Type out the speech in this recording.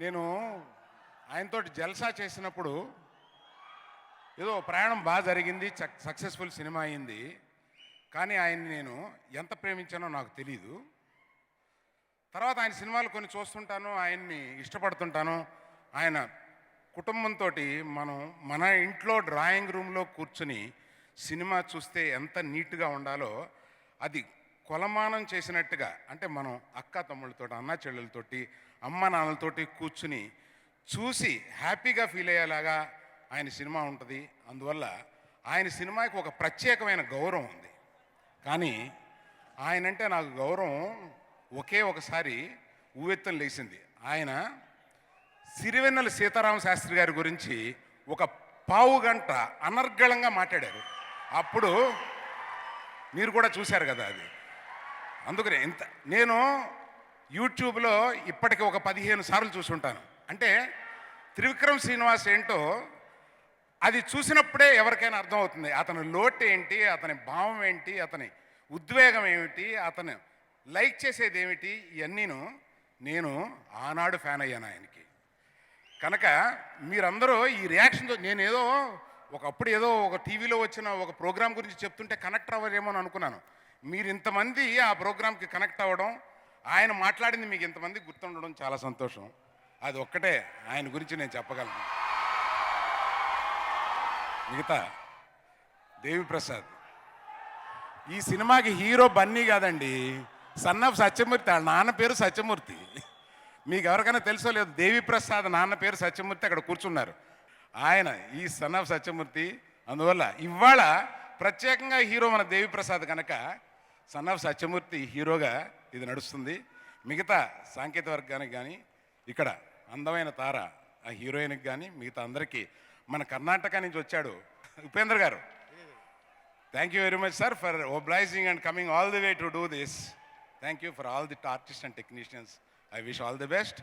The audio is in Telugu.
నేను ఆయనతోటి జల్సా చేసినప్పుడు ఏదో ప్రయాణం బాగా జరిగింది, సక్సెస్ఫుల్ సినిమా అయింది. కానీ ఆయన్ని నేను ఎంత ప్రేమించానో నాకు తెలీదు. తర్వాత ఆయన సినిమాలు కొన్ని చూస్తుంటాను, ఆయన్ని ఇష్టపడుతుంటాను. ఆయన కుటుంబంతో మనం మన ఇంట్లో డ్రాయింగ్ రూమ్లో కూర్చుని సినిమా చూస్తే ఎంత నీట్గా ఉండాలో అది కొలమానం చేసినట్టుగా, అంటే మనం అక్క తమ్ముళ్ళతో, అన్న చెల్లెలతోటి, అమ్మ నాన్నలతోటి కూర్చుని చూసి హ్యాపీగా ఫీల్ అయ్యేలాగా ఆయన సినిమా ఉంటుంది. అందువల్ల ఆయన సినిమాకి ఒక ప్రత్యేకమైన గౌరవం ఉంది. కానీ ఆయనంటే నాకు గౌరవం ఒకే ఒకసారి ఊవెత్తం లేచింది. ఆయన సిరివెన్నెల సీతారామ శాస్త్రి గారి గురించి ఒక పావు గంట అనర్గళంగా మాట్లాడారు. అప్పుడు మీరు కూడా చూశారు కదా అది. అందుకనే నేను యూట్యూబ్లో ఇప్పటికి ఒక 15 సార్లు చూసుంటాను. అంటే త్రివిక్రమ్ శ్రీనివాస్ ఏంటో అది చూసినప్పుడే ఎవరికైనా అర్థమవుతుంది. అతని లోటు ఏంటి, అతని భావం ఏంటి, అతని ఉద్వేగం ఏమిటి, అతను లైక్ చేసేది ఏమిటి, ఇవన్నీను నేను ఆనాడు ఫ్యాన్ అయ్యాను ఆయనకి. కనుక మీరందరూ ఈ రియాక్షన్తో, నేనేదో ఒకప్పుడు ఏదో ఒక టీవీలో వచ్చిన ఒక ప్రోగ్రాం గురించి చెప్తుంటే కనెక్ట్ అవ్వరేమో అని అనుకున్నాను. మీరు ఇంతమంది ఆ ప్రోగ్రాంకి కనెక్ట్ అవ్వడం, ఆయన మాట్లాడింది మీకు ఇంతమంది గుర్తుండడం చాలా సంతోషం. అది ఒక్కటే ఆయన గురించి నేను చెప్పగలను. మిగతా దేవిప్రసాద్ ఈ సినిమాకి హీరో బన్నీ కాదండి, సన్ ఆఫ్ సత్యమూర్తి. వాళ్ళ నాన్న పేరు సత్యమూర్తి. మీకు ఎవరికైనా తెలుసో లేదు, దేవిప్రసాద్ నాన్న పేరు సత్యమూర్తి. అక్కడ కూర్చున్నారు ఆయన, ఈ సన్ ఆఫ్ సత్యమూర్తి. అందువల్ల ఇవాళ ప్రత్యేకంగా హీరో మన దేవిప్రసాద్ కనుక సన్ ఆఫ్ సత్యమూర్తి హీరోగా ఇది నడుస్తుంది. మిగతా సాంకేతిక వర్గానికి కానీ, ఇక్కడ అందమైన తార ఆ హీరోయిన్కి కానీ, మిగతా అందరికీ, మన కర్ణాటక నుంచి వచ్చాడు ఉపేంద్ర గారు. Thank you very much sir for obliging and coming all the way to do this. Thank you for all the artists and technicians. I wish all the best.